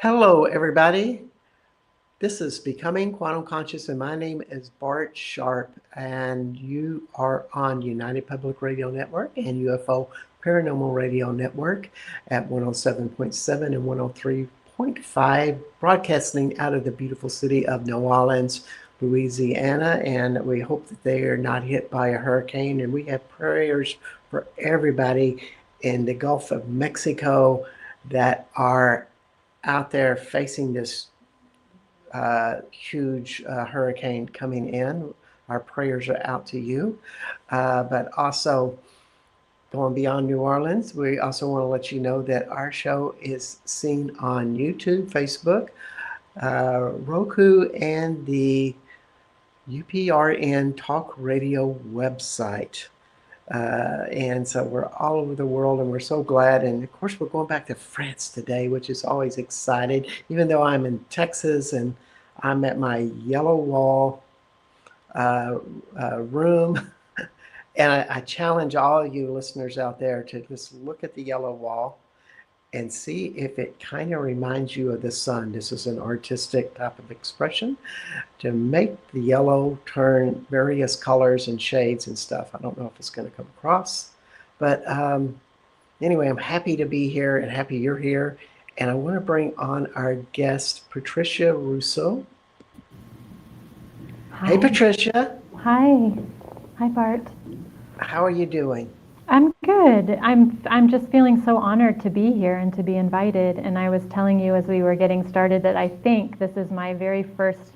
Hello, everybody. This is Becoming Quantum Conscious, and my name is Bart Sharp, and you are on United Public Radio Network and UFO Paranormal Radio Network at 107.7 and 103.5, broadcasting out of the beautiful city of New Orleans, Louisiana, and we hope that they are not hit by a hurricane, and we have prayers for everybody in the Gulf of Mexico that are out there facing this huge hurricane coming in. Our prayers are out to you. But also, going beyond New Orleans, we also want to let you know that our show is seen on YouTube, Facebook, Roku, and the UPRN Talk Radio website. And so we're all over the world, and we're so glad. And of course, we're going back to France today, which is always exciting, even though I'm in Texas and I'm at my yellow wall room. And I challenge all of you listeners out there to just look at the yellow wall and see if it kind of reminds you of the sun. This is an artistic type of expression to make the yellow turn various colors and shades and stuff. I don't know if it's going to come across, but anyway, I'm happy to be here and happy you're here. And I want to bring on our guest, Patricia Russo. Hi. Hey, Patricia. Hi. Hi, Bart. How are you doing? I'm good. I'm just feeling so honored to be here and to be invited. And I was telling you as we were getting started that I think this is my very first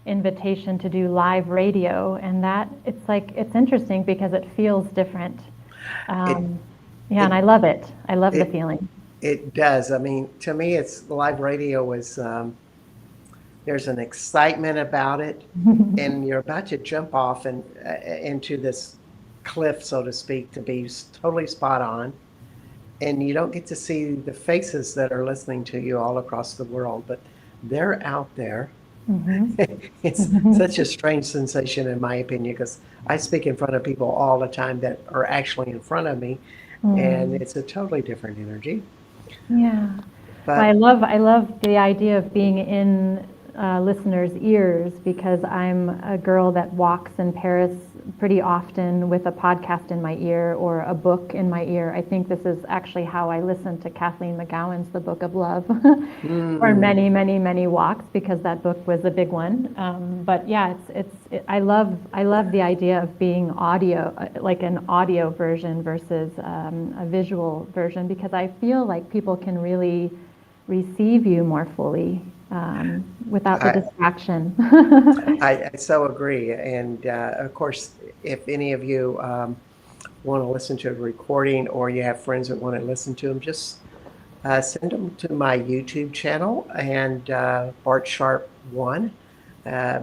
invitation to do live radio, and that it's interesting because it feels different. And I love it. I love the feeling. It does. I mean, to me, it's live radio is there's an excitement about it, and you're about to jump off and into this cliff, so to speak, to be totally spot on, and you don't get to see the faces that are listening to you all across the world, but they're out there. It's such a strange sensation, in my opinion, because I speak in front of people all the time that are actually in front of me, and it's a totally different energy. Yeah. But I love the idea of being in listeners' ears, because I'm a girl that walks in Paris pretty often with a podcast in my ear or a book in my ear. I think this is actually how I listened to Kathleen McGowan's The Book of Love for many, many, many walks, because that book was a big one. But yeah, I love the idea of being audio, like an audio version versus a visual version, because I feel like people can really receive you more fully without the distraction. I so agree. And of course, if any of you want to listen to a recording, or you have friends that want to listen to them, just send them to my YouTube channel, and Bart Sharp 1.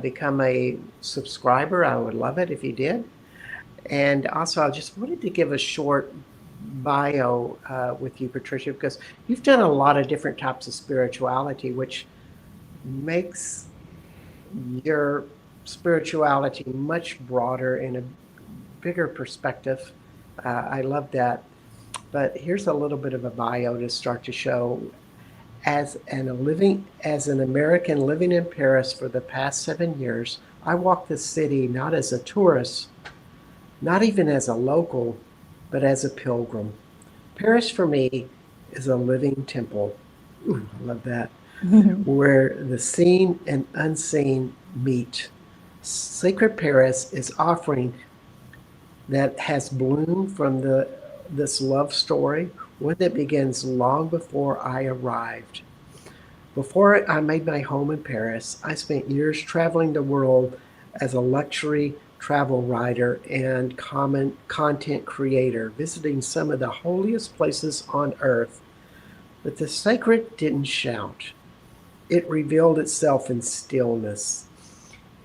Become a subscriber. I would love it if you did. And also, I just wanted to give a short bio with you, Patricia, because you've done a lot of different types of spirituality, which makes your spirituality much broader in a bigger perspective. I love that. But here's a little bit of a bio to start to show. As an American living in Paris for the past 7 years, I walk the city not as a tourist, not even as a local, but as a pilgrim. Paris for me is a living temple. Ooh, I love that. Where the seen and unseen meet. Sacred Paris is offering that has bloomed from this love story, one that begins long before I arrived. Before I made my home in Paris, I spent years traveling the world as a luxury travel writer and content creator, visiting some of the holiest places on earth. But the sacred didn't shout. It revealed itself in stillness,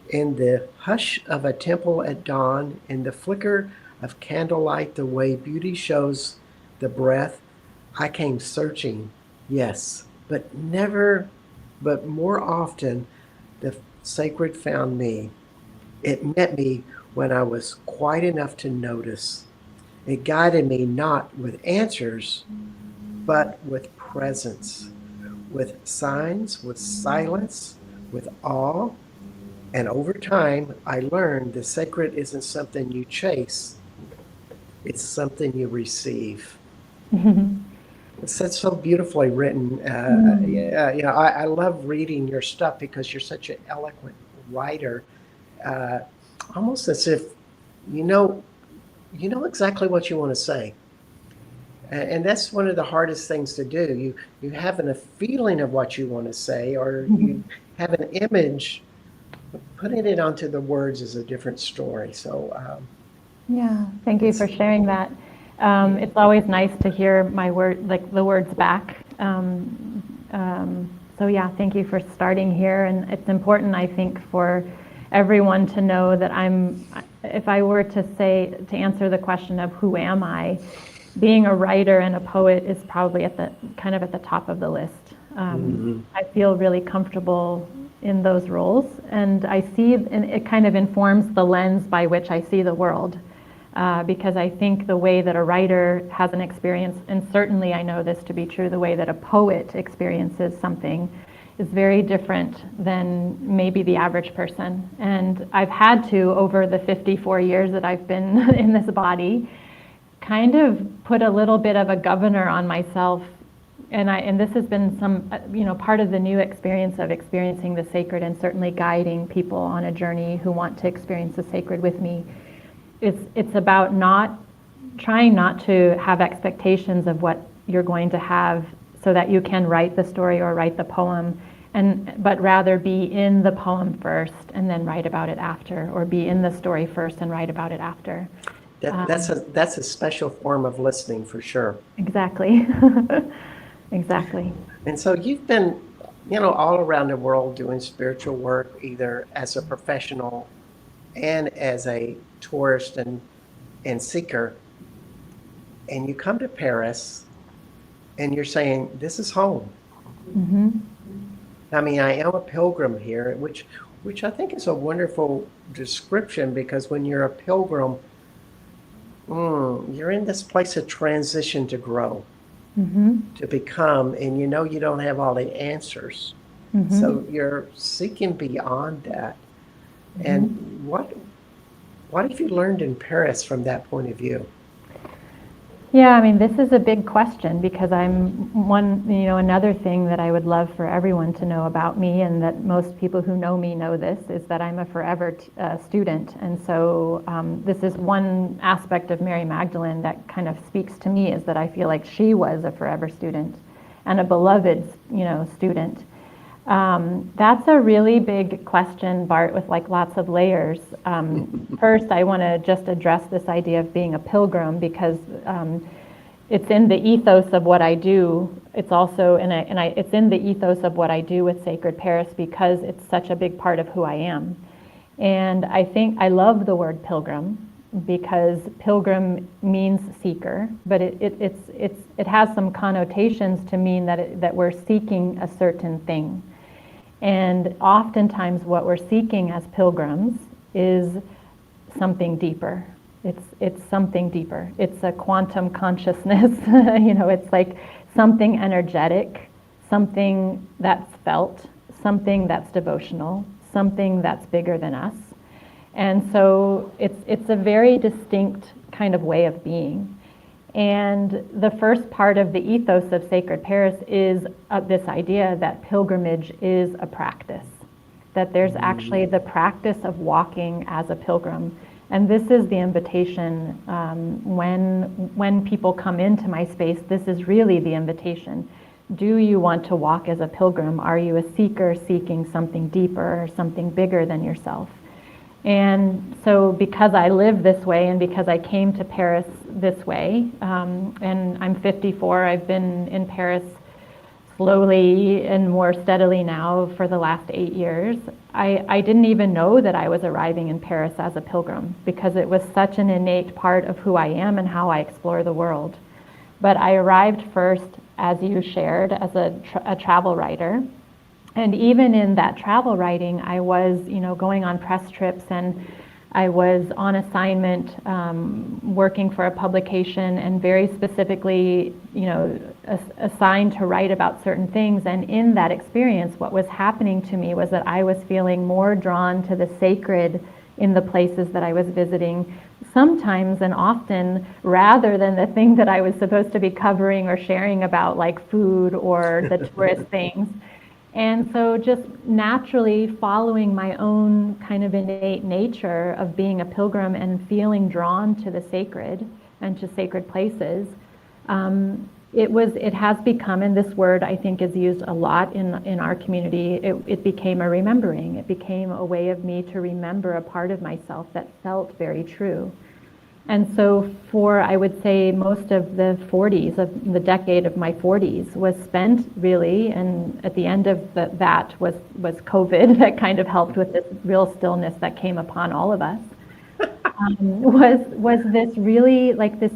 in the hush of a temple at dawn, in the flicker of candlelight, the way beauty shows the breath. I came searching, yes, but more often, the sacred found me. It met me when I was quiet enough to notice. It guided me not with answers, but with presence. with signs, with silence, with awe. And over time, I learned the sacred isn't something you chase, it's something you receive. It's so beautifully written. Mm. Yeah, I love reading your stuff because you're such an eloquent writer, uh, almost as if you know you know exactly what you want to say. And that's one of the hardest things to do. You have a feeling of what you want to say, or you have an image. Putting it onto the words is a different story. So Yeah, thank you for it's sharing that. yeah. It's always nice to hear my word, like the words back. So yeah, thank you for starting here. And it's important, I think, for everyone to know that if I were to answer the question of who am I, being a writer and a poet is probably kind of at the top of the list. Mhm. I feel really comfortable in those roles, and and it kind of informs the lens by which I see the world. Because I think the way that a writer has an experience, and certainly I know this to be true, the way that a poet experiences something is very different than maybe the average person. And I've had to, over the 54 years that I've been in this body, kind of put a little bit of a governor on myself. And this has been part of the new experience of experiencing the sacred, and certainly guiding people on a journey who want to experience the sacred with me. It's about trying not to have expectations of what you're going to have so that you can write the story or write the poem, but rather be in the poem first and then write about it after, or be in the story first and write about it after. That's a special form of listening for sure. Exactly. Exactly. And so you've been, all around the world doing spiritual work, either as a professional and as a tourist and seeker. And you come to Paris and you're saying, this is home. I mean, I am a pilgrim here, which I think is a wonderful description, because when you're a pilgrim, you're in this place of transition to grow, to become, and you don't have all the answers. So you're seeking beyond that. And what have you learned in Paris from that point of view? Yeah, I mean, this is a big question, because another thing that I would love for everyone to know about me, and that most people who know me know this, is that I'm a forever student. And so this is one aspect of Mary Magdalene that kind of speaks to me, is that I feel like she was a forever student and a beloved, student. That's a really big question, Bart, with like lots of layers. First, I want to just address this idea of being a pilgrim, because it's in the ethos of what I do. It's also it's in the ethos of what I do with Sacred Paris, because it's such a big part of who I am. And I think I love the word pilgrim, because pilgrim means seeker, but it has some connotations to mean that we're seeking a certain thing. And oftentimes what we're seeking as pilgrims is something deeper. It's something deeper. It's a quantum consciousness. It's like something energetic, something that's felt, something that's devotional, something that's bigger than us. And so it's a very distinct kind of way of being. And the first part of the ethos of Sacred Paris is this idea that pilgrimage is a practice, that there's actually the practice of walking as a pilgrim. And this is the invitation. When people come into my space, this is really the invitation. Do you want to walk as a pilgrim? Are you a seeker seeking something deeper or something bigger than yourself? And so because I live this way, and because I came to Paris this way, and I'm 54, I've been in Paris slowly and more steadily now for the last 8 years, I didn't even know that I was arriving in Paris as a pilgrim, because it was such an innate part of who I am and how I explore the world. But I arrived first, as you shared, as a travel writer. And even in that travel writing, I was, going on press trips and I was on assignment working for a publication and very specifically, assigned to write about certain things. And in that experience, what was happening to me was that I was feeling more drawn to the sacred in the places that I was visiting, sometimes and often, rather than the thing that I was supposed to be covering or sharing about, like food or the tourist things. And so just naturally following my own kind of innate nature of being a pilgrim and feeling drawn to the sacred and to sacred places, it has become, and this word I think is used a lot in our community, it became a remembering. It became a way of me to remember a part of myself that felt very true. And so for, I would say, most of the 40s, of the decade of my 40s was spent really, and at the end of that was COVID that kind of helped with this real stillness that came upon all of us. Was this really like this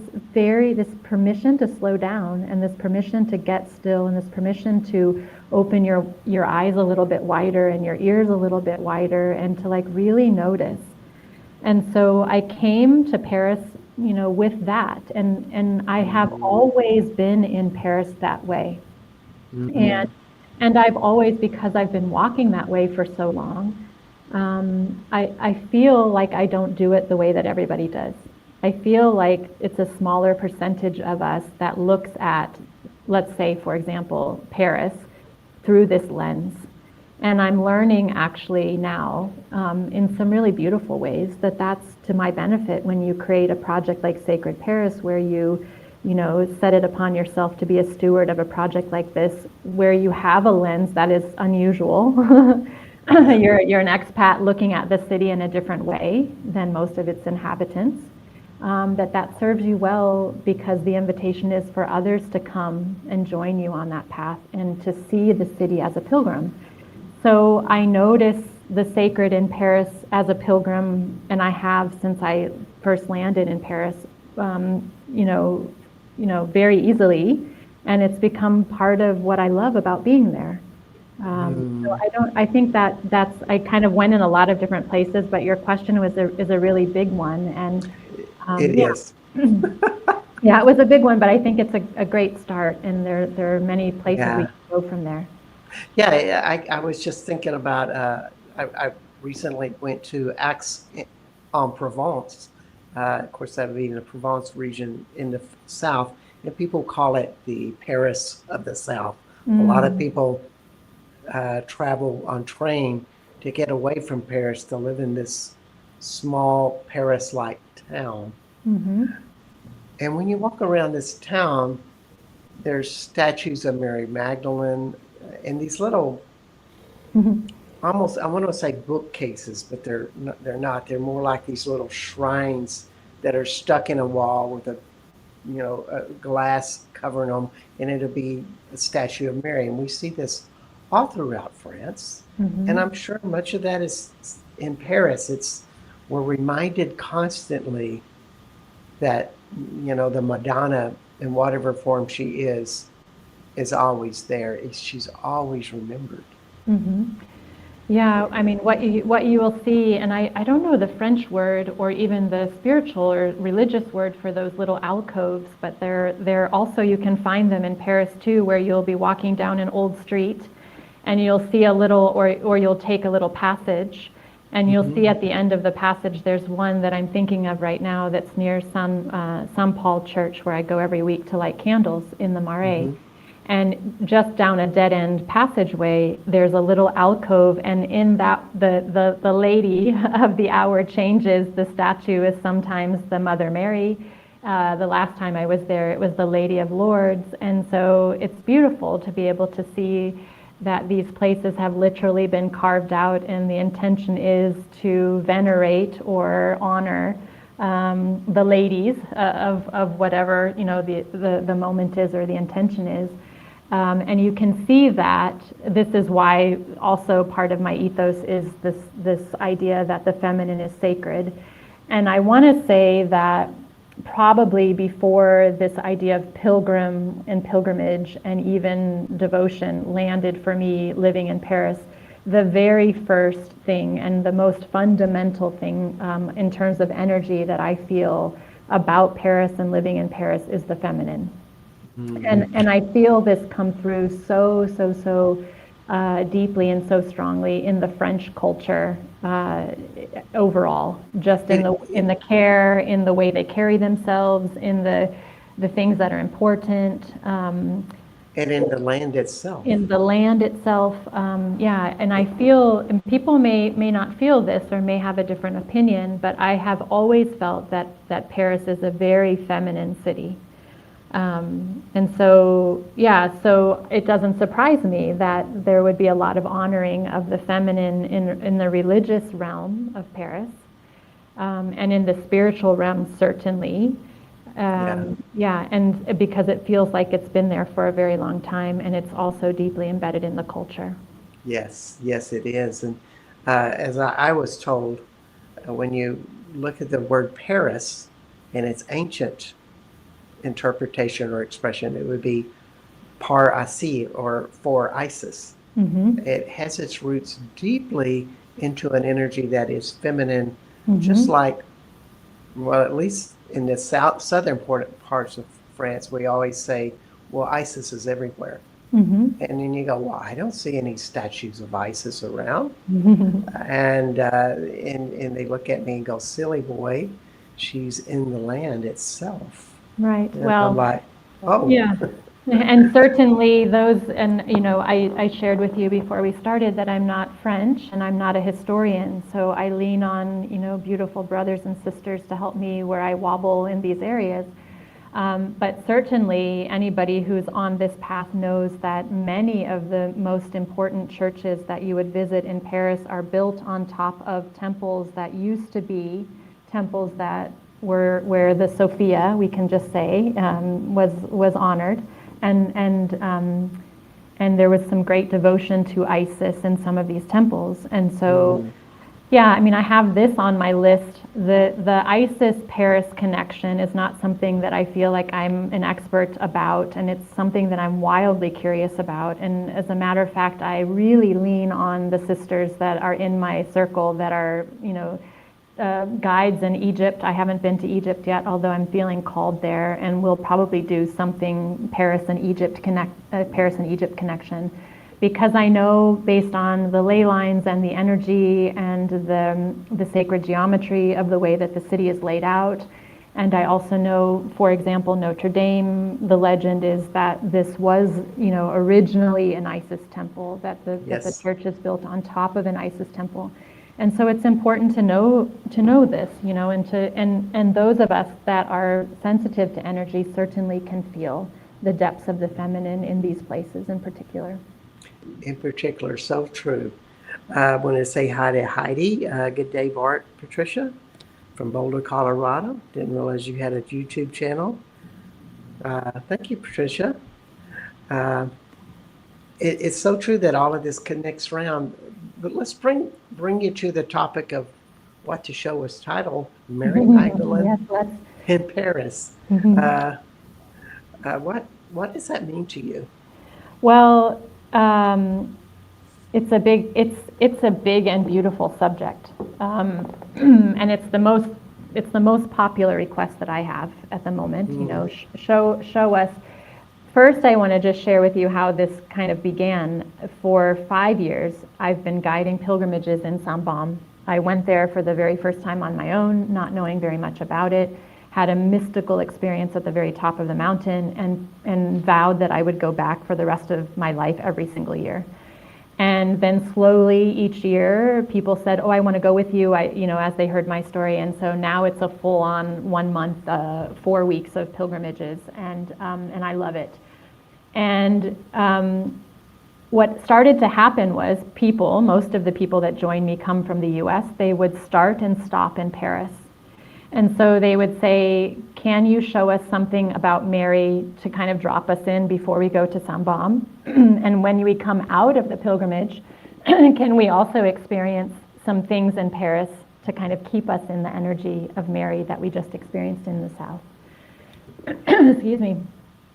permission to slow down, and this permission to get still, and this permission to open your eyes a little bit wider and your ears a little bit wider, and to like really notice. And so I came to Paris, with that, and I have always been in Paris that way. Mm-hmm. And I've always, because I've been walking that way for so long, I feel like I don't do it the way that everybody does. I feel like it's a smaller percentage of us that looks at, let's say, for example, Paris through this lens. And I'm learning actually now, in some really beautiful ways, that's to my benefit when you create a project like Sacred Paris, where you set it upon yourself to be a steward of a project like this, where you have a lens that is unusual. You're an expat looking at the city in a different way than most of its inhabitants. That serves you well, because the invitation is for others to come and join you on that path and to see the city as a pilgrim. So I notice the sacred in Paris as a pilgrim, and I have since I first landed in Paris, very easily, and it's become part of what I love about being there. So I think that's, I kind of went in a lot of different places, but your question is a really big one, and it is. Yeah, it was a big one, but I think it's a great start, and there are many places we can go from there. Yeah, I was just thinking about, I recently went to Aix-en-Provence. Of course, that would be in the Provence region in the south, and people call it the Paris of the South. A lot of people travel on train to get away from Paris, to live in this small Paris-like town. Mm-hmm. And when you walk around this town, there's statues of Mary Magdalene, and these little, almost, I want to say bookcases, but they're not. They're more like these little shrines that are stuck in a wall with a glass covering them, and it'll be a statue of Mary. And we see this all throughout France, and I'm sure much of that is in Paris. We're reminded constantly that the Madonna, in whatever form she is always there. She's always remembered. Mm-hmm. Yeah, I mean, what you will see, and I don't know the French word or even the spiritual or religious word for those little alcoves, but they're also, you can find them in Paris too, where you'll be walking down an old street and you'll see a little, or you'll take a little passage, and you'll see at the end of the passage, there's one that I'm thinking of right now that's near Saint Paul Church, where I go every week to light candles in the Marais. And just down a dead-end passageway, there's a little alcove, and in that, the lady of the hour changes. The statue is sometimes the Mother Mary. The last time I was there, it was the Lady of Lourdes. And so it's beautiful to be able to see that these places have literally been carved out, and the intention is to venerate or honor the ladies of whatever the moment is or the intention is. And you can see that this is why also part of my ethos is this idea that the feminine is sacred. And I want to say that probably before this idea of pilgrim and pilgrimage and even devotion landed for me living in Paris, the very first thing and the most fundamental thing in terms of energy that I feel about Paris and living in Paris is the feminine. And I feel this come through so deeply and so strongly in the French culture overall, just in the care, in the way they carry themselves, in the things that are important. And in the land itself. In the land itself, yeah. And I feel, and people may not feel this or may have a different opinion, but I have always felt that Paris is a very feminine city. And so, yeah, so it doesn't surprise me that there would be a lot of honoring of the feminine in the religious realm of Paris, and in the spiritual realm, certainly. Yeah, and because it feels like it's been there for a very long time, and it's also deeply embedded in the culture. Yes, it is. And as I was told, when you look at the word Paris and its ancient interpretation or expression, it would be par Isi, or for Isis. It has its roots deeply into an energy that is feminine, just like, well, at least in the southern parts of France, we always say, well, Isis is everywhere. And then you go, well, I don't see any statues of Isis around. And they look at me and go, silly boy, she's in the land itself. Right. And Well, I'm like, oh. yeah. And certainly those, and I shared with you before we started that I'm not French and I'm not a historian, so I lean on, beautiful brothers and sisters to help me where I wobble in these areas. But certainly anybody who's on this path knows that many of the most important churches that you would visit in Paris are built on top of temples that used to be temples that were where the Sophia, we can just say, was honored. And there was some great devotion to Isis in some of these temples. And so, yeah, I mean, I have this on my list. The Isis-Paris connection is not something that I feel like I'm an expert about, and it's something that I'm wildly curious about. And as a matter of fact, I really lean on the sisters that are in my circle that are, guides in Egypt. I haven't been to Egypt yet, although I'm feeling called there, and we'll probably do something Paris and Egypt connection, because I know based on the ley lines and the energy and the sacred geometry of the way that the city is laid out. And I also know, for example, Notre Dame, the legend is that this was, originally an Isis temple, that the church is built on top of an Isis temple. And so it's important to know this, and those of us that are sensitive to energy certainly can feel the depths of the feminine in these places in particular. In particular, so true. I want to say hi to Heidi. Good day, Bart, Patricia, from Boulder, Colorado. Didn't realize you had a YouTube channel. Thank you, Patricia. It's so true that all of this connects around. But let's bring you to the topic of what the show was titled, Mary Magdalene in Paris. What does that mean to you? Well, it's a big and beautiful subject, and it's the most popular request that I have at the moment. Show us. First, I want to just share with you how this kind of began. For 5 years, I've been guiding pilgrimages in Sambam. I went there for the very first time on my own, not knowing very much about it, had a mystical experience at the very top of the mountain, and vowed that I would go back for the rest of my life every single year. And then slowly each year, people said, "Oh, I want to go with you," as they heard my story. And so now it's a full-on 1 month, 4 weeks of pilgrimages, and I love it. And what started to happen was most of the people that joined me come from the US, they would start and stop in Paris. And so they would say, "Can you show us something about Mary to kind of drop us in before we go to Sambam? And when we come out of the pilgrimage, can we also experience some things in Paris to kind of keep us in the energy of Mary that we just experienced in the South?" Excuse me.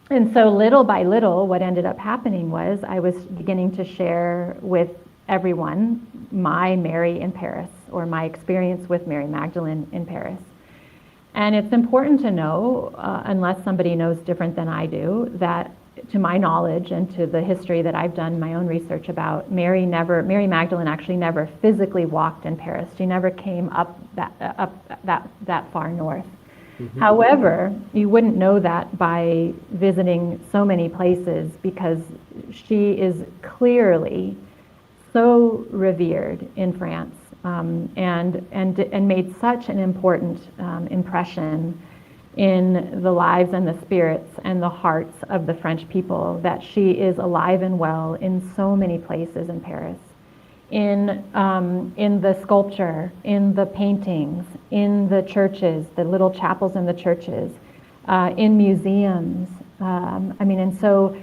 And so little by little, what ended up happening was I was beginning to share with everyone my Mary in Paris, or my experience with Mary Magdalene in Paris. And it's important to know, unless somebody knows different than I do, that to my knowledge and to the history that I've done my own research about, Mary Magdalene actually never physically walked in Paris. She never came up that far north. Mm-hmm. However, you wouldn't know that by visiting so many places, because she is clearly so revered in France, and made such an important impression in the lives and the spirits and the hearts of the French people, that she is alive and well in so many places in Paris, in the sculpture, in the paintings, in the churches, the little chapels in the churches, in museums. And so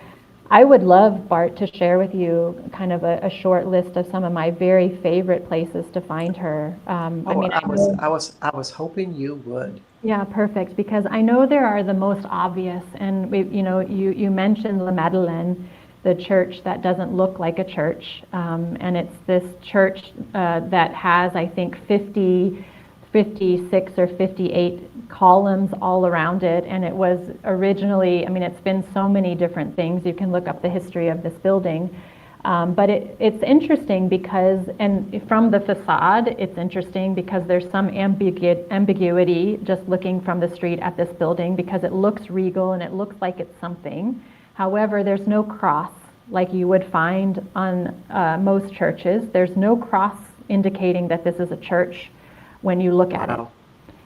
I would love, Bart, to share with you kind of a short list of some of my very favorite places to find her. I was hoping you would. Yeah, perfect. Because I know there are the most obvious, and you mentioned La Madeleine, the church that doesn't look like a church, and it's this church that has, I think, 56 or 58 columns all around it, and it was originally, it's been so many different things. You can look up the history of this building, but it's interesting because, and from the facade, it's interesting because there's some ambiguity just looking from the street at this building, because it looks regal and it looks like it's something. However, there's no cross like you would find on most churches. There's no cross indicating that this is a church when you look at it.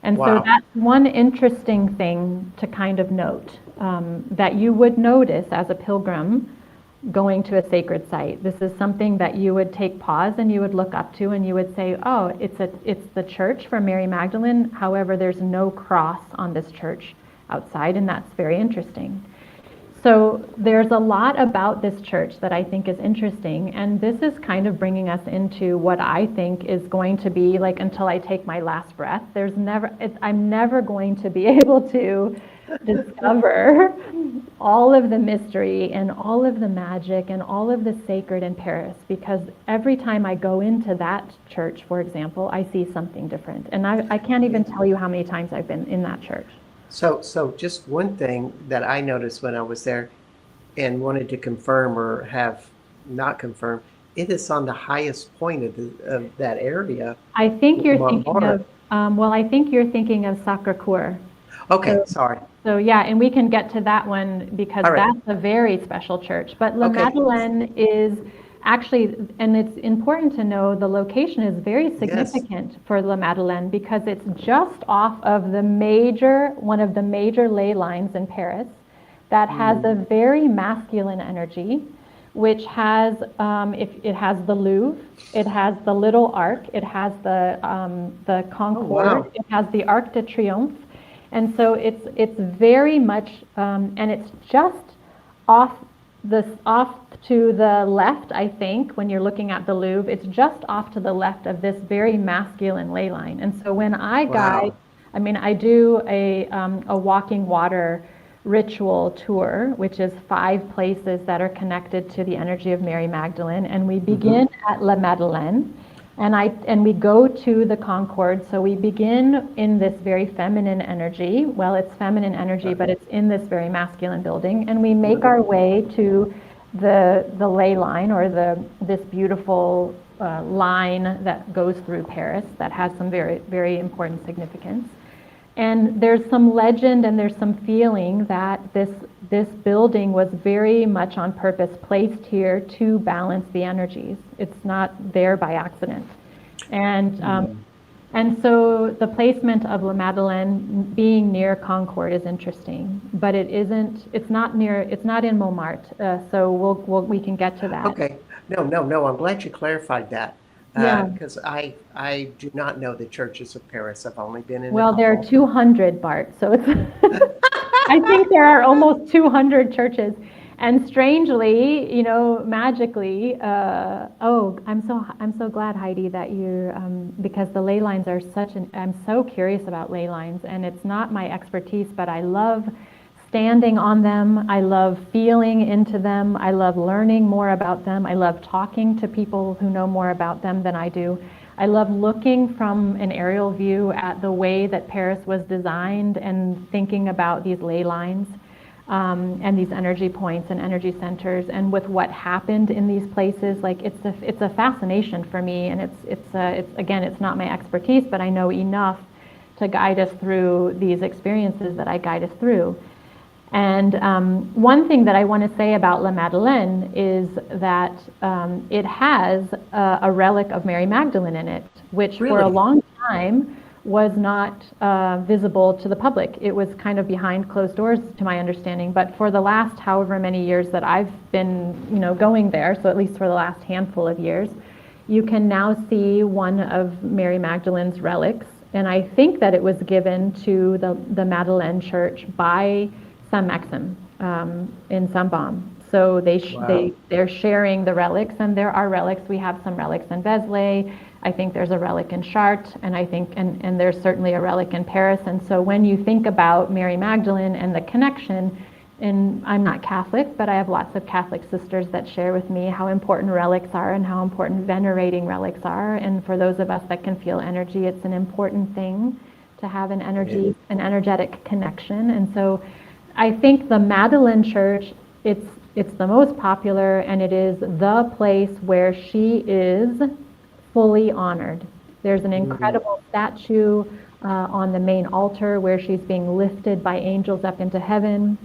And so that's one interesting thing to kind of note, that you would notice as a pilgrim going to a sacred site. This is something that you would take pause and you would look up to, and you would say, oh, it's the church for Mary Magdalene. However, there's no cross on this church outside, and that's very interesting. So there's a lot about this church that I think is interesting, and this is kind of bringing us into what I think is going to be, like, until I take my last breath, I'm never going to be able to discover all of the mystery and all of the magic and all of the sacred in Paris, because every time I go into that church, for example, I see something different. And I can't even tell you how many times I've been in that church. So just one thing that I noticed when I was there and wanted to confirm or have not confirmed, it is on the highest point of that area. I think you're thinking of, I think you're thinking of Sacré-Cœur. Okay, sorry. So yeah, and we can get to that one, because that's a very special church. But La Madeleine is actually, and it's important to know, the location is very significant for La Madeleine, because it's just off of one of the major ley lines in Paris that has a very masculine energy, which has, it has the Louvre, it has the Little Arc, it has the Concorde, it has the Arc de Triomphe. And so it's very much, and it's just off to the left, I think, when you're looking at the Louvre, it's just off to the left of this very masculine ley line. And so when I guide, I do a walking water ritual tour, which is 5 places that are connected to the energy of Mary Magdalene, and we begin at La Madeleine. And we go to the Concorde, so we begin in this very feminine energy. Well, it's feminine energy, but it's in this very masculine building, and we make our way to the ley line, or this beautiful line that goes through Paris that has some very, very important significance. And there's some legend and there's some feeling that this building was very much on purpose placed here to balance the energies. It's not there by accident. And so the placement of La Madeleine being near Concorde is interesting, but it's not in Montmartre. So we can get to that. Okay. No, I'm glad you clarified that. Because I do not know the churches of Paris. I've only been in. Well, there are 200, Bart. So it's. I think there are almost 200 churches, and strangely, magically. I'm so glad, Heidi, that you because the ley lines are I'm so curious about ley lines, and it's not my expertise, but I love standing on them. I love feeling into them. I love learning more about them. I love talking to people who know more about them than I do. I love looking from an aerial view at the way that Paris was designed and thinking about these ley lines and these energy points and energy centers, and with what happened in these places. Like it's a fascination for me, and it's not my expertise, but I know enough to guide us through these experiences that I guide us through. And one thing that I want to say about La Madeleine is that it has a relic of Mary Magdalene in it, which for a Really? long time was not visible to the public. It was kind of behind closed doors, to my understanding. But for the last however many years that I've been, going there, so at least for the last handful of years, you can now see one of Mary Magdalene's relics. And I think that it was given to the Madeleine Church by Saint Maxim in Saint-Baume. So they're sharing the relics, and there are relics. We have some relics in Vézelay. I think there's a relic in Chartres, and I think and there's certainly a relic in Paris. And so when you think about Mary Magdalene and the connection, and I'm not Catholic, but I have lots of Catholic sisters that share with me how important relics are and how important venerating relics are. And for those of us that can feel energy, it's an important thing to have an energetic connection. And so I think the Madeleine Church, it's the most popular, and it is the place where she is fully honored. There's an incredible statue on the main altar where she's being lifted by angels up into heaven.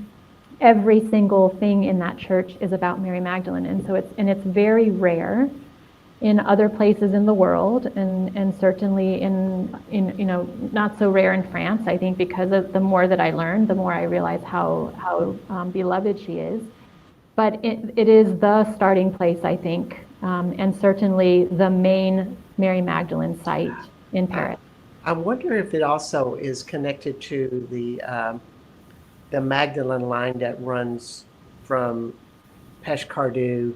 Every single thing in that church is about Mary Magdalene, and so it's very rare in other places in the world, and certainly in not so rare in France. I think because of the more that I learn, the more I realize how beloved she is. But it is the starting place, I think, and certainly the main Mary Magdalene site in Paris. I wonder if it also is connected to the Magdalene line that runs from Pescardu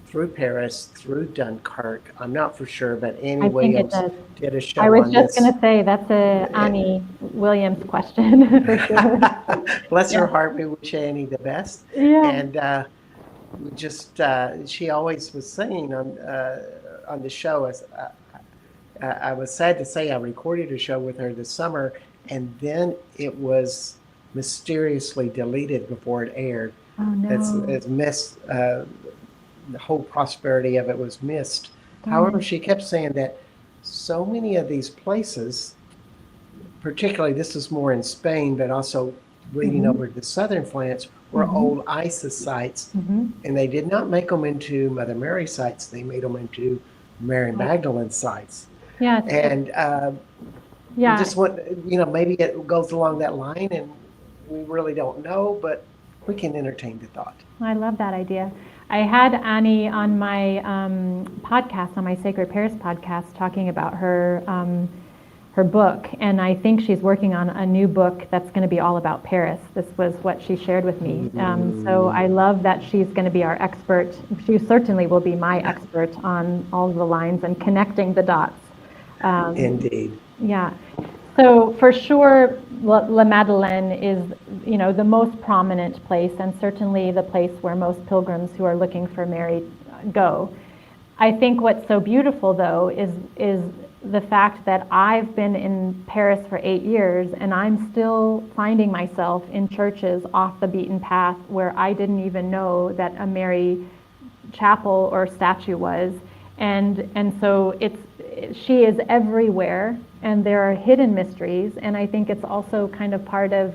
through Paris, through Dunkirk. I'm not for sure, but Annie Williams did a show on this. I was just going to say, that's a Annie Williams question, for sure. Bless her heart, we wish Annie the best. Yeah. And she always was saying on the show, I was sad to say I recorded a show with her this summer, and then it was mysteriously deleted before it aired. Oh, no. It's missed. The whole prosperity of it was missed. However, she kept saying that so many of these places, particularly this is more in Spain, but also reading over to southern France, were old ISIS sites, and they did not make them into Mother Mary sites. They made them into Mary Magdalene sites. Yeah. And just what maybe it goes along that line, and we really don't know, but we can entertain the thought. I love that idea. I had Annie on my podcast, on my Sacred Paris podcast, talking about her book, and I think she's working on a new book that's going to be all about Paris. This was what she shared with me. So I love that she's going to be our expert. She certainly will be my expert on all the lines and connecting the dots. Indeed. Yeah. So for sure, La Madeleine is, the most prominent place, and certainly the place where most pilgrims who are looking for Mary go. I think what's so beautiful, though, is the fact that I've been in Paris for 8 years, and I'm still finding myself in churches off the beaten path where I didn't even know that a Mary chapel or statue was, and so she is everywhere, and there are hidden mysteries. And I think it's also kind of part of,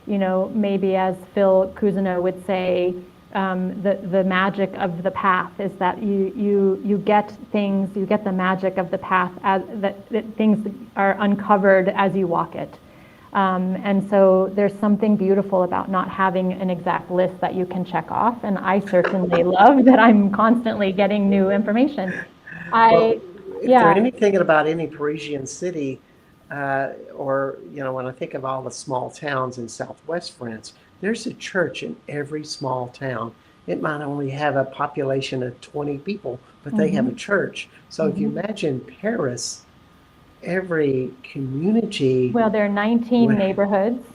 maybe as Phil Cousineau would say, the magic of the path is that you get things, you get the magic of the path as that things are uncovered as you walk it. And so there's something beautiful about not having an exact list that you can check off. And I certainly love that I'm constantly getting new information. If there's anything about any Parisian city, or when I think of all the small towns in Southwest France, there's a church in every small town. It might only have a population of 20 people, but they have a church. So if you imagine Paris, every community. Well, there are 19 neighborhoods,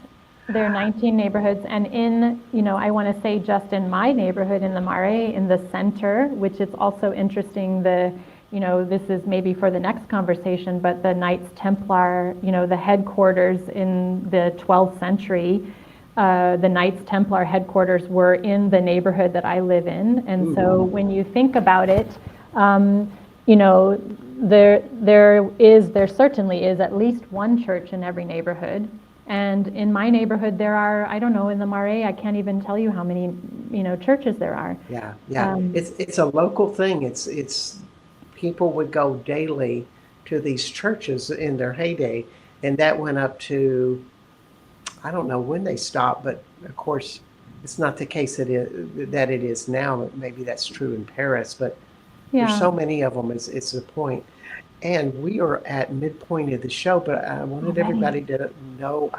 There are 19 neighborhoods, and I want to say just in my neighborhood in the Marais, in the center, which is also interesting, this is maybe for the next conversation, but the Knights Templar, the headquarters in the 12th century, the Knights Templar headquarters were in the neighborhood that I live in. And so when you think about it, there certainly is at least one church in every neighborhood. And in my neighborhood, there are, I don't know, in the Marais, I can't even tell you how many, churches there are. Yeah. It's a local thing. It's people would go daily to these churches in their heyday, and that went up to, I don't know when they stopped, but of course, it's not the case that it is now. Maybe that's true in Paris, but there's so many of them. It's the point. And we are at midpoint of the show, but I wanted everybody to know,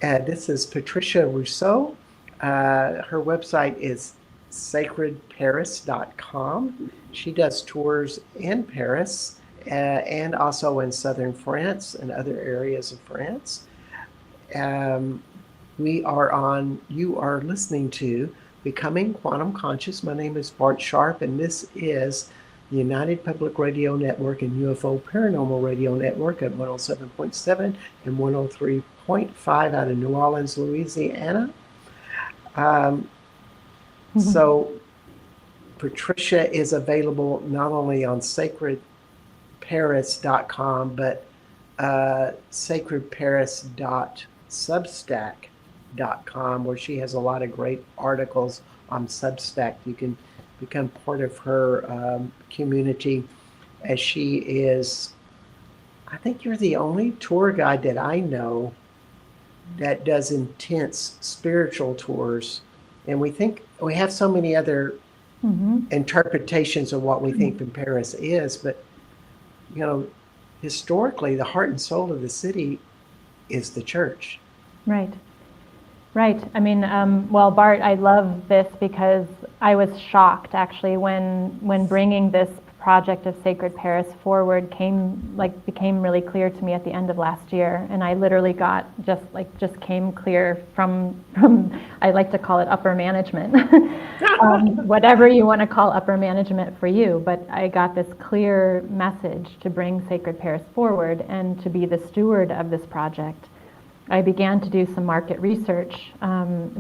this is Patricia Russo. Her website is sacredparis.com. She does tours in Paris and also in southern France and other areas of France. You are listening to Becoming Quantum Conscious. My name is Bart Sharp, and this is the United Public Radio Network and UFO Paranormal Radio Network at 107.7 and 103.5 out of New Orleans, Louisiana. So Patricia is available not only on sacredparis.com, but sacredparis.substack.com, where she has a lot of great articles on Substack. You can become part of her community, as she is, I think you're the only tour guide that I know that does intense spiritual tours. And we have so many other interpretations of what we think in Paris is, but historically the heart and soul of the city is the church. Right. I mean, well, Bart, I love this because I was shocked actually when bringing this project of Sacred Paris forward became really clear to me at the end of last year, and I literally got just came clear from I like to call it upper management, whatever you want to call upper management for you, but I got this clear message to bring Sacred Paris forward and to be the steward of this project. I began to do some market research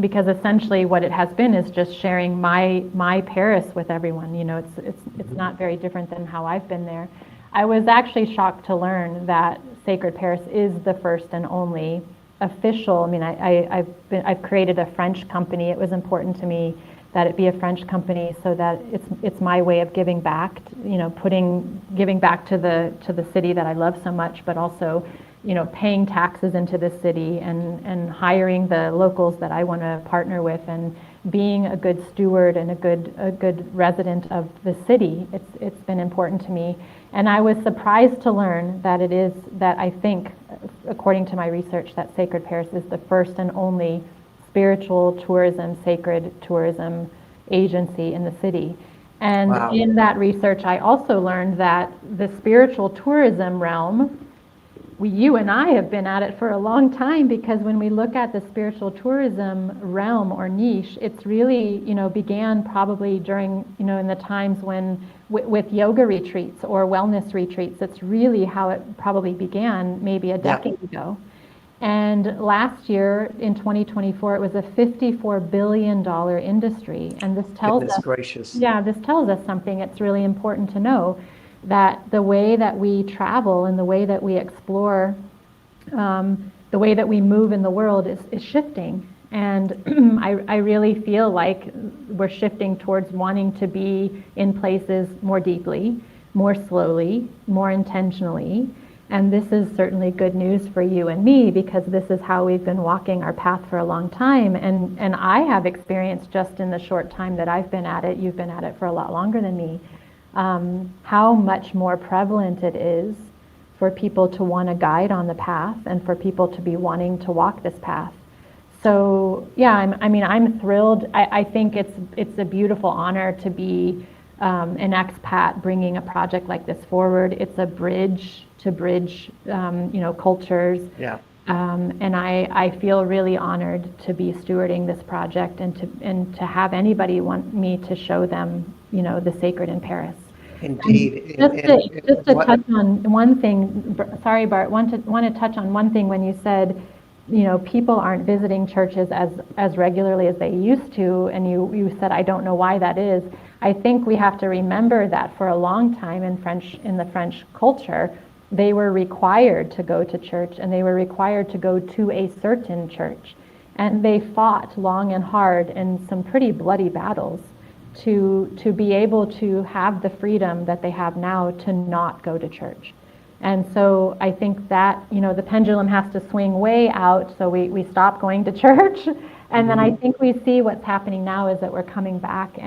because essentially what it has been is just sharing my Paris with everyone. It's not very different than how I've been there. I was actually shocked to learn that Sacred Paris is the first and only official. I mean, I've created a French company. It was important to me that it be a French company so that it's my way of giving back. Giving back to the city that I love so much, but also paying taxes into the city and hiring the locals that I want to partner with and being a good steward and a good resident of the city. It's been important to me. And I was surprised to learn that I think, according to my research, that Sacred Paris is the first and only spiritual tourism, sacred tourism agency in the city. And wow. In that research, I also learned that the spiritual tourism realm, you and I have been at it for a long time, because when we look at the spiritual tourism realm or niche, it's really, began probably during, in the times when, with yoga retreats or wellness retreats. It's really how it probably began maybe a decade ago. And last year, in 2024, it was a $54 billion industry. And this tells us, gracious. This tells us something. It's really important to know that the way that we travel and the way that we explore, the way that we move in the world is shifting. And I really feel like we're shifting towards wanting to be in places more deeply, more slowly, more intentionally. And this is certainly good news for you and me, because this is how we've been walking our path for a long time. And I have experienced, just in the short time that I've been at it, you've been at it for a lot longer than me, how much more prevalent it is for people to want to guide on the path and for people to be wanting to walk this path. So I'm thrilled. I think it's a beautiful honor to be an expat bringing a project like this forward. It's a bridge to bridge, cultures. Yeah. And I feel really honored to be stewarding this project and to have anybody want me to show them, the sacred in Paris. Indeed. Just to What, touch on one thing, sorry, Bart, want to touch on one thing when you said, people aren't visiting churches as regularly as they used to, and you said, I don't know why that is. I think we have to remember that for a long time in the French culture, they were required to go to church, and they were required to go to a certain church. And they fought long and hard in some pretty bloody battles to be able to have the freedom that they have now to not go to church. And so I think that, the pendulum has to swing way out, so we stop going to church. And then I think we see what's happening now is that we're coming back.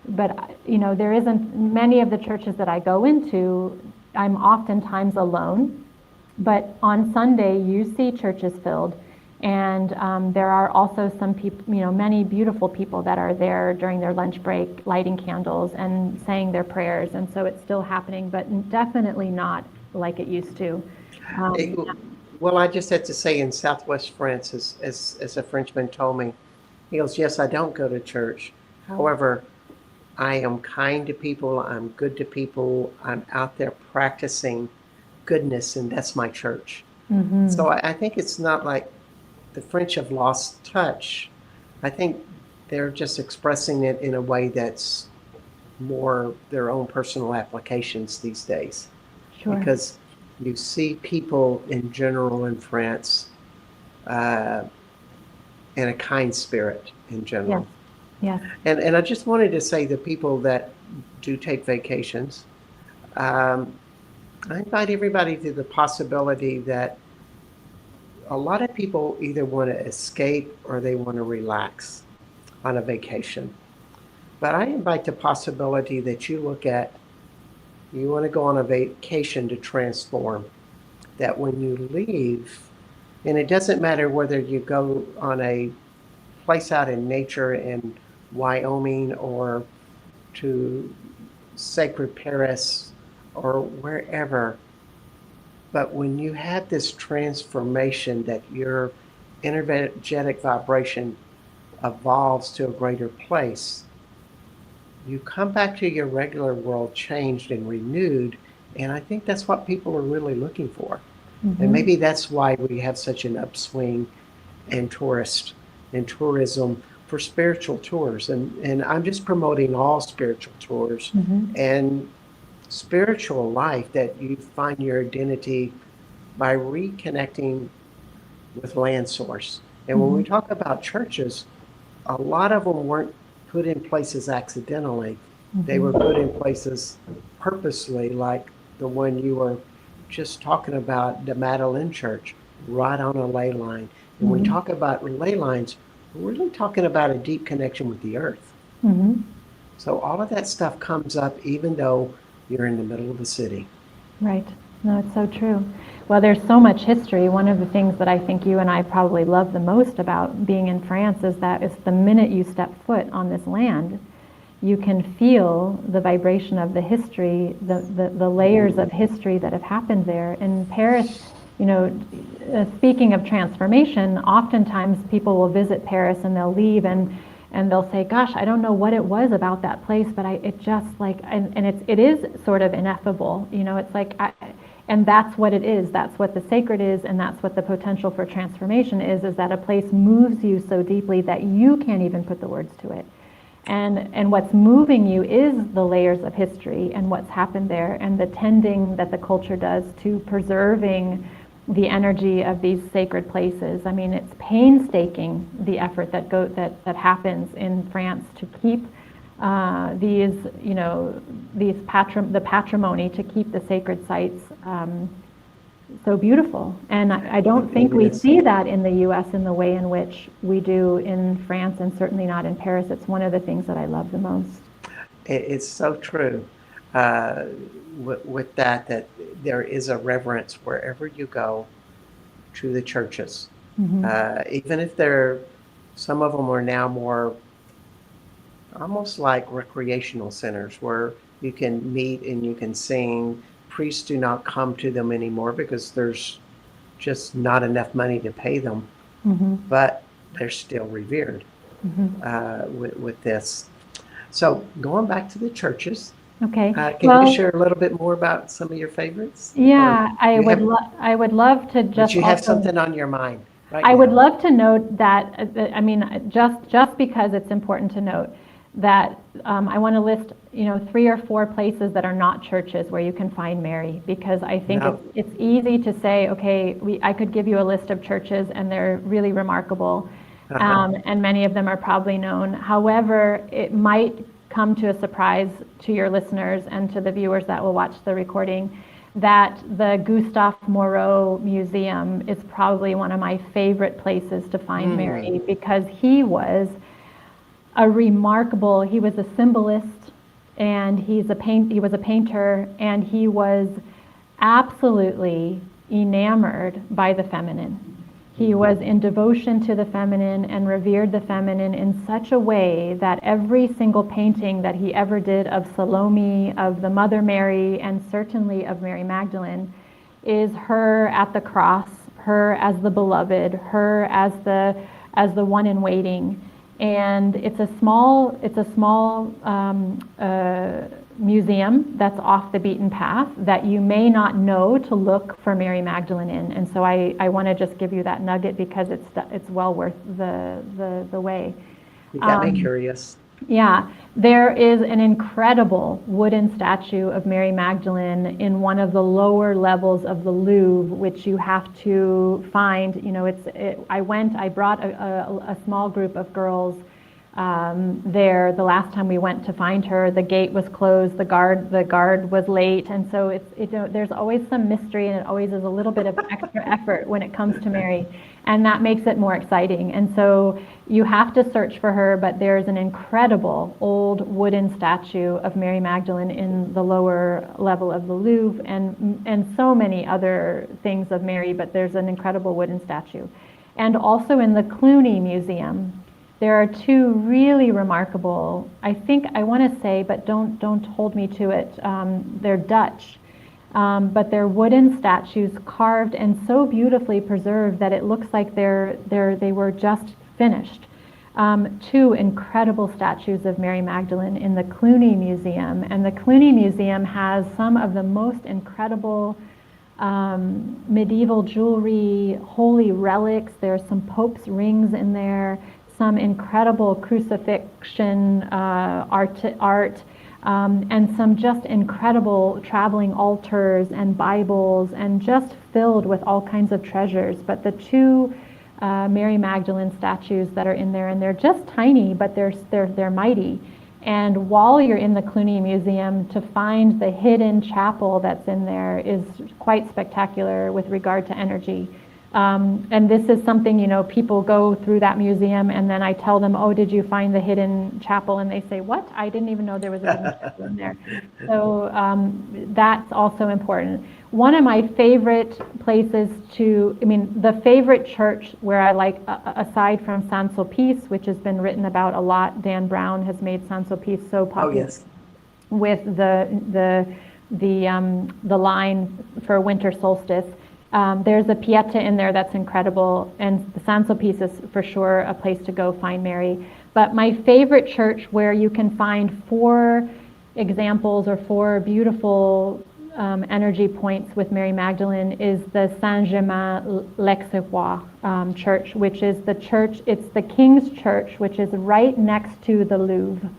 But there isn't many of the churches that I go into, I'm oftentimes alone. But on Sunday, you see churches filled. And there are also some people, many beautiful people that are there during their lunch break, lighting candles and saying their prayers. And so it's still happening, but definitely not like it used to. it- well, I just had to say in Southwest France, as a Frenchman told me, he goes, yes, I don't go to church. However, I am kind to people. I'm good to people. I'm out there practicing goodness, and that's my church. So I think it's not like the French have lost touch. I think they're just expressing it in a way that's more their own personal applications these days. Sure. Because you see people in general in France uh, in a kind spirit in general. Yes. And I just wanted to say the people that do take vacations, um, I invite everybody to the possibility that a lot of people either want to escape or they want to relax on a vacation. But I invite the possibility that you look at, you want to go on a vacation to transform, that when you leave, and it doesn't matter whether you go on a place out in nature in Wyoming or to sacred Paris or wherever, but when you have this transformation that your energetic vibration evolves to a greater place, you come back to your regular world changed and renewed. And I think that's what people are really looking for. And maybe that's why we have such an upswing in tourism for spiritual tours. And I'm just promoting all spiritual tours and spiritual life, that you find your identity by reconnecting with land source. And when we talk about churches, a lot of them weren't put in places accidentally. They were put in places purposely, like the one you were just talking about, the Magdalene Church, right on a ley line. And when we talk about ley lines, we're really talking about a deep connection with the earth. So all of that stuff comes up even though you're in the middle of the city. Right. No, it's so true. Well, there's so much history. One of the things that I think you and I probably love the most about being in France is that it's the minute you step foot on this land, you can feel the vibration of the history, the layers of history that have happened there. In Paris, speaking of transformation, oftentimes people will visit Paris and they'll leave and they'll say, gosh, I don't know what it was about that place, but it just like, and it is sort of ineffable, it's like, and that's what it is. That's what the sacred is, and that's what the potential for transformation is that a place moves you so deeply that you can't even put the words to it. And what's moving you is the layers of history and what's happened there, and the tending that the culture does to preserving the energy of these sacred places. I mean, it's painstaking, the effort that happens in France to keep the patrimony, to keep the sacred sites so beautiful. And I don't think we see that in the U.S. in the way in which we do in France, and certainly not in Paris. It's one of the things that I love the most. It's so true with that there is a reverence wherever you go to the churches. Even if some of them are now more almost like recreational centers where you can meet and you can sing. Priests do not come to them anymore because there's just not enough money to pay them, but they're still revered with this. So going back to the churches, Okay. can you share a little bit more about some of your favorites? Yeah, I would love to But just you have also. something on your mind right I would now. love to note that, I mean, just because it's important to note that I want to list, 3 or 4 places that are not churches where you can find Mary, because I think No. it's easy to say, okay, I could give you a list of churches and they're really remarkable, and many of them are probably known. However, it might come to a surprise to your listeners and to the viewers that will watch the recording that the Gustave Moreau Museum is probably one of my favorite places to find Mary, because he was he was a symbolist, and he was a painter, and he was absolutely enamored by the feminine. He was in devotion to the feminine and revered the feminine in such a way that every single painting that he ever did of Salome, of the Mother Mary, and certainly of Mary Magdalene is her at the cross, her as the beloved, her as the one in waiting. And it's a small museum that's off the beaten path that you may not know to look for Mary Magdalene in. And so I want to just give you that nugget because it's well worth the way. You got me curious. Yeah, there is an incredible wooden statue of Mary Magdalene in one of the lower levels of the Louvre, which you have to find. I brought a small group of girls there the last time we went to find her. The gate was closed, the guard was late, and so there's always some mystery, and it always is a little bit of extra effort when it comes to Mary, and that makes it more exciting. And so you have to search for her, but there's an incredible old wooden statue of Mary Magdalene in the lower level of the Louvre, and so many other things of Mary, but there's an incredible wooden statue. And also in the Cluny Museum, there are 2 really remarkable, I think I want to say, but don't hold me to it, they're Dutch, but they're wooden statues carved and so beautifully preserved that it looks like they were just finished. 2 incredible statues of Mary Magdalene in the Cluny Museum, and the Cluny Museum has some of the most incredible medieval jewelry, holy relics. There's some Pope's rings in there, some incredible crucifixion art, and some just incredible traveling altars and Bibles, and just filled with all kinds of treasures. But the 2 Mary Magdalene statues that are in there, and they're just tiny, but they're mighty. And while you're in the Cluny Museum, to find the hidden chapel that's in there is quite spectacular with regard to energy. And this is something, people go through that museum, and then I tell them, oh, did you find the hidden chapel? And they say, what? I didn't even know there was a hidden chapel in there. So that's also important. One of my favorite places the favorite church where I like, aside from Saint-Sulpice, which has been written about a lot, Dan Brown has made Saint-Sulpice so popular. Oh, yes. With the line for winter solstice. There's a Pieta in there that's incredible, and the Saint-Sulpice is for sure a place to go find Mary. But my favorite church where you can find 4 examples or 4 beautiful energy points with Mary Magdalene is the Saint-Germain-l'Auxerrois church, which is it's the King's Church, which is right next to the Louvre.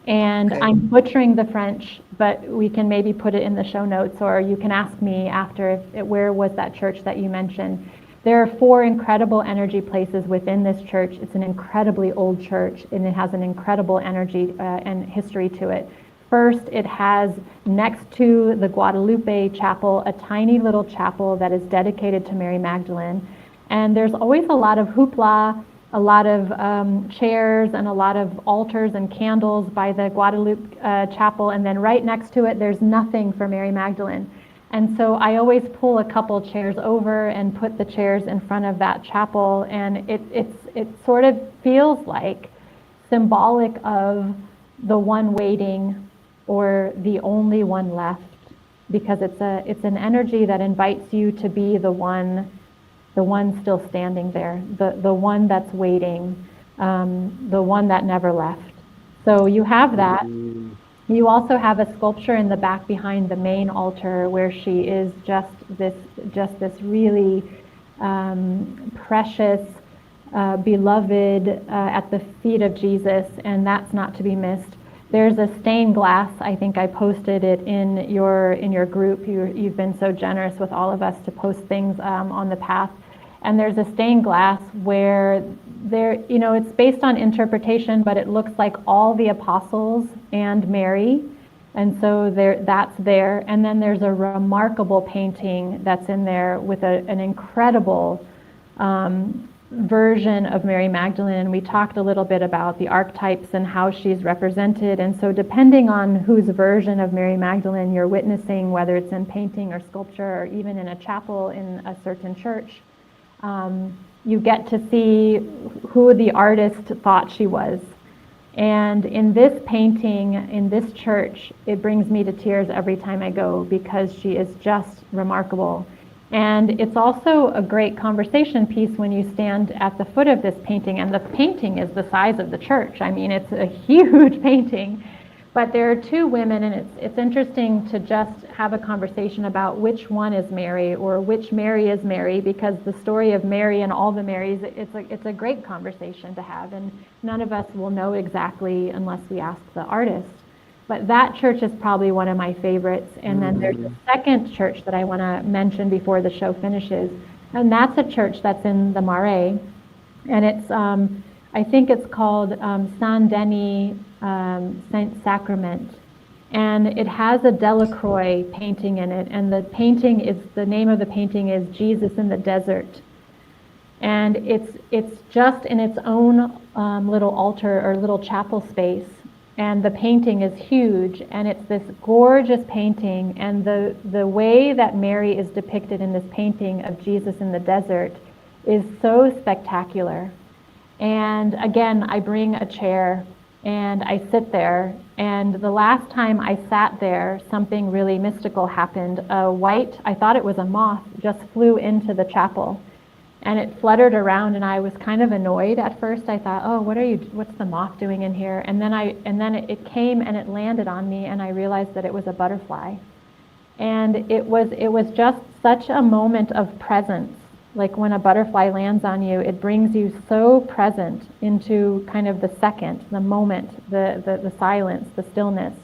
And Okay. I'm butchering the French, but we can maybe put it in the show notes, or you can ask me after where was that church that you mentioned. There are 4 incredible energy places within this church. It's an incredibly old church, and it has an incredible energy and history to it. First, it has, next to the Guadalupe Chapel, a tiny little chapel that is dedicated to Mary Magdalene. And there's always a lot of hoopla, a lot of chairs and a lot of altars and candles by the Guadalupe Chapel, and then right next to it there's nothing for Mary Magdalene. And so I always pull a couple chairs over and put the chairs in front of that chapel, and it sort of feels like symbolic of the one waiting or the only one left, because it's an energy that invites you to be the one the one still standing there, the one that's waiting, the one that never left. So you have that. You also have a sculpture in the back behind the main altar where she is just this really precious, beloved at the feet of Jesus, and that's not to be missed. There's a stained glass. I think I posted it in your group. You've been so generous with all of us to post things on the path. And there's a stained glass where it's based on interpretation, but it looks like all the apostles and Mary. And so that's there. And then there's a remarkable painting that's in there with an incredible version of Mary Magdalene. And we talked a little bit about the archetypes and how she's represented. And so depending on whose version of Mary Magdalene you're witnessing, whether it's in painting or sculpture or even in a chapel in a certain church, you get to see who the artist thought she was. And in this painting, in this church, it brings me to tears every time I go because she is just remarkable. And it's also a great conversation piece when you stand at the foot of this painting, and the painting is the size of the church. I mean, it's a huge painting. But there are two women, and it's interesting to just have a conversation about which one is Mary or which Mary is Mary, because the story of Mary and all the Marys, it's a great conversation to have, and none of us will know exactly unless we ask the artist. But that church is probably one of my favorites. And then there's a second church that I want to mention before the show finishes, and that's a church that's in the Marais, and it's I think it's called Saint Denis Saint Sacrament, and it has a Delacroix painting in it, and the name of the painting is Jesus in the Desert, and it's just in its own little altar or little chapel space, and the painting is huge, and it's this gorgeous painting, and the way that Mary is depicted in this painting of Jesus in the desert is so spectacular. And again, I bring a chair and I sit there, and the last time I sat there, something really mystical happened. I thought it was a moth, just flew into the chapel, and it fluttered around, and I was kind of annoyed at first. I thought, oh, what's the moth doing in here? And then it came and it landed on me, and I realized that it was a butterfly. And it was just such a moment of presence. Like when a butterfly lands on you, it brings you so present into kind of the second, the moment, the silence, the stillness.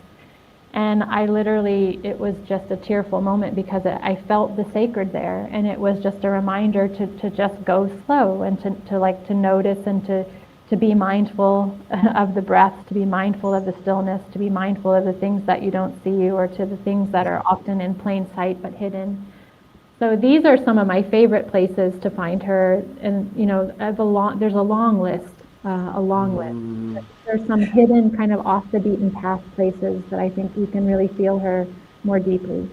And it was just a tearful moment because I felt the sacred there, and it was just a reminder to just go slow and to notice and to be mindful of the breath, to be mindful of the stillness, to be mindful of the things that you don't see, or to the things that are often in plain sight but hidden. So these are some of my favorite places to find her, and there's a long list. There's some hidden, kind of off the beaten path places that I think you can really feel her more deeply.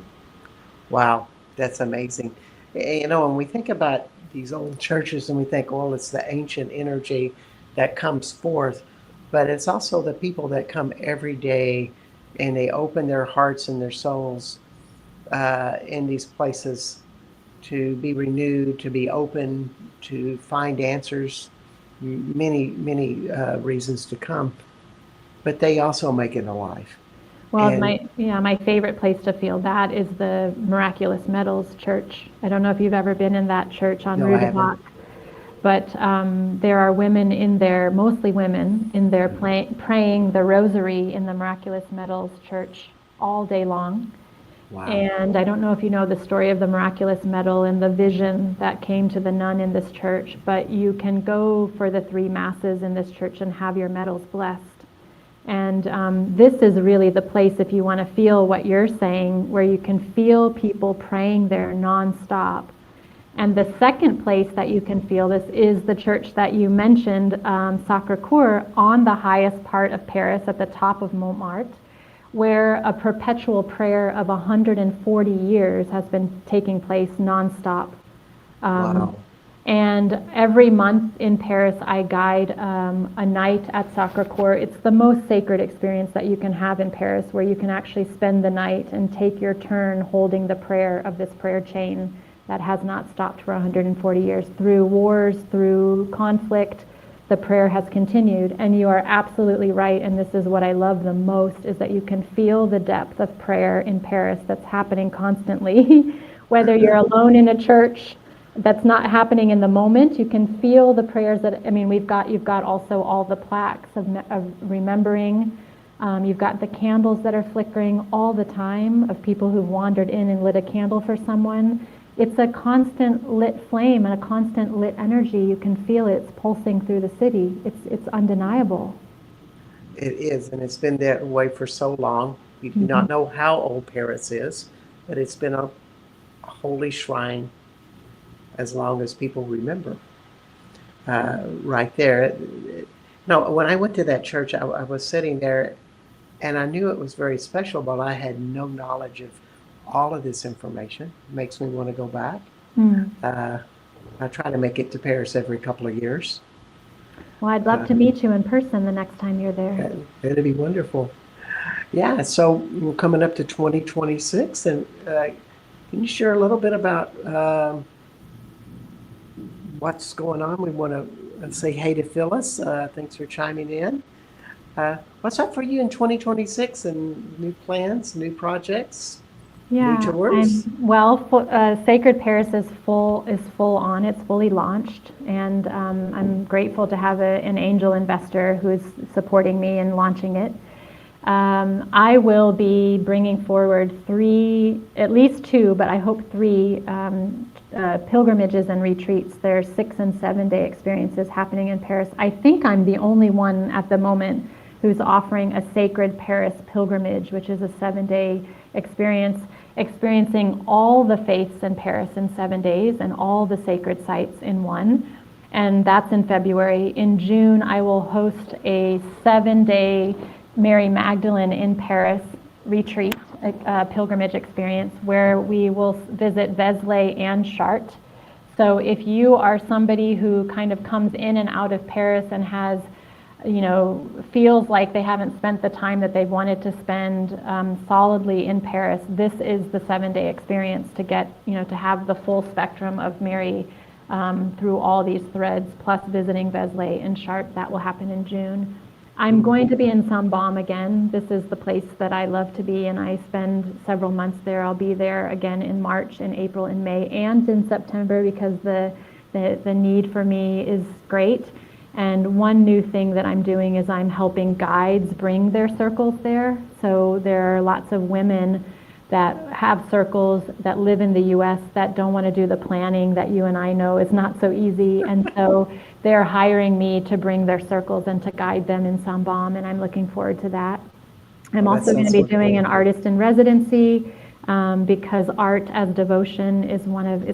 Wow, that's amazing. When we think about these old churches and we think, well, it's the ancient energy that comes forth, but it's also the people that come every day and they open their hearts and their souls in these places to be renewed, to be open, to find answers, many reasons to come, but they also make it alive. Well, my favorite place to feel that is the Miraculous Medals Church. I don't know if you've ever been in that church on Rue de Bac, but there are women in there, mostly women, in there praying the rosary in the Miraculous Medals Church all day long. Wow. And I don't know if you know the story of the Miraculous Medal and the vision that came to the nun in this church, but you can go for the 3 masses in this church and have your medals blessed. And this is really the place, if you want to feel what you're saying, where you can feel people praying there nonstop. And the second place that you can feel this is the church that you mentioned, Sacré-Cœur, on the highest part of Paris at the top of Montmartre, where a perpetual prayer of 140 years has been taking place nonstop. Wow. And every month in Paris, I guide a night at Sacré-Cœur. It's the most sacred experience that you can have in Paris, where you can actually spend the night and take your turn holding the prayer of this prayer chain that has not stopped for 140 years. Through wars, through conflict, the prayer has continued. And you are absolutely right, and this is what I love the most, is that you can feel the depth of prayer in Paris that's happening constantly. Whether you're alone in a church that's not happening in the moment, you can feel the prayers that, I mean, you've got also all the plaques of remembering. You've got the candles that are flickering all the time of people who've wandered in and lit a candle for someone. It's a constant lit flame and a constant lit energy. You can feel it. It's pulsing through the city. It's undeniable. It is, and it's been that way for so long. We do not know how old Paris is, but it's been a holy shrine as long as people remember. Right there. No, when I went to that church, I was sitting there, and I knew it was very special, but I had no knowledge of all of this information. It makes me want to go back. I try to make it to Paris every couple of years. Well, I'd love to meet you in person the next time you're there. That'd be wonderful. Yeah, so we're coming up to 2026, and can you share a little bit about what's going on? We want to say hey to Phyllis. Thanks for chiming in. What's up for you in 2026, and new plans, new projects? Yeah, new tours? Sacred Paris is full on. It's fully launched, and I'm grateful to have an angel investor who is supporting me in launching it. I will be bringing forward at least two, but I hope three pilgrimages and retreats. There are 6 and 7 day experiences happening in Paris. I think I'm the only one at the moment who's offering a Sacred Paris pilgrimage, which is a 7-day experience, experiencing all the faiths in Paris in 7 days and all the sacred sites in one. And that's in February. In June, I will host a 7-day Mary Magdalene in Paris retreat, a pilgrimage experience, where we will visit Vézelay and Chartres. So if you are somebody who kind of comes in and out of Paris and has, feels like they haven't spent the time that they've wanted to spend solidly in Paris, this is the 7-day experience to get, to have the full spectrum of Mary through all these threads, plus visiting Vézelay and Chartres. That will happen in June. I'm going to be in Saint-Baume again. This is the place that I love to be, and I spend several months there. I'll be there again in March, in April, in May, and in September, because the need for me is great. And one new thing that I'm doing is I'm helping guides bring their circles there. So there are lots of women that have circles that live in the US that don't want to do the planning that you and I know is not so easy. And so they're hiring me to bring their circles and to guide them in Saint-Baume, and I'm looking forward to that. I'm also going to be doing an artist in residency because art as devotion is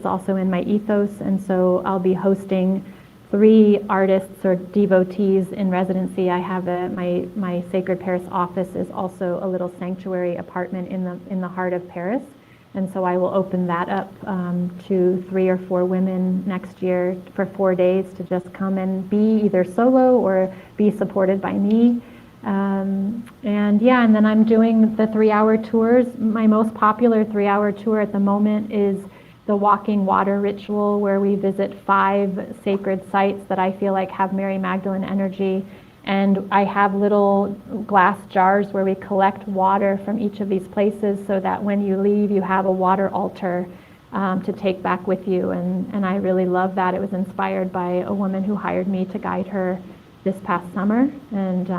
also in my ethos. And so I'll be hosting 3 artists or devotees in residency. I have my Sacred Paris office is also a little sanctuary apartment in the heart of Paris, and so I will open that up to 3 or 4 women next year for 4 days to just come and be either solo or be supported by me. And then I'm doing the 3-hour tours. My most popular 3-hour tour at the moment is the Walking Water Ritual, where we visit 5 sacred sites that I feel like have Mary Magdalene energy. And I have little glass jars where we collect water from each of these places so that when you leave, you have a water altar to take back with you. And I really love that. It was inspired by a woman who hired me to guide her this past summer. And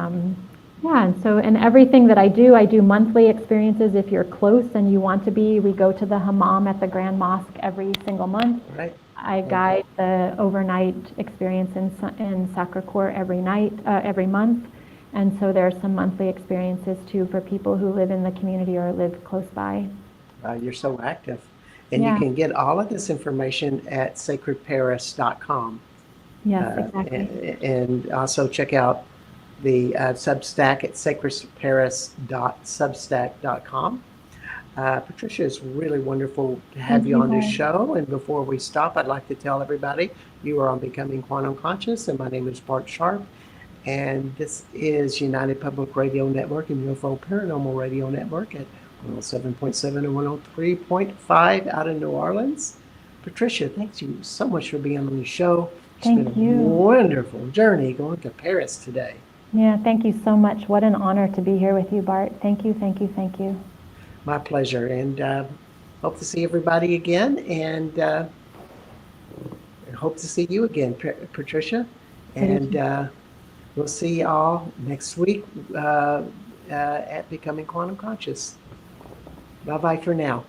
everything that I do monthly experiences. If you're close and you want to be, we go to the hammam at the Grand Mosque every single month. Right. I guide the overnight experience in Sacré-Cœur every month. And so there are some monthly experiences too for people who live in the community or live close by. You're so active. And you can get all of this information at sacredparis.com. Yes, exactly. And also check out the Substack at sacredparis.substack.com. Patricia, it's really wonderful to have you on this show. And before we stop, I'd like to tell everybody you are on Becoming Quantum Conscious, and my name is Bart Sharp. And this is United Public Radio Network and UFO Paranormal Radio Network at 107.7 and 103.5 out in New Orleans. Patricia, thank you so much for being on the show. It's Thank been a you. wonderful journey going to Paris today. Yeah, thank you so much. What an honor to be here with you, Bart. Thank you, thank you, thank you. My pleasure. And hope to see everybody again. And hope to see you again, Patricia. And we'll see you all next week at Becoming Quantum Conscious. Bye-bye for now.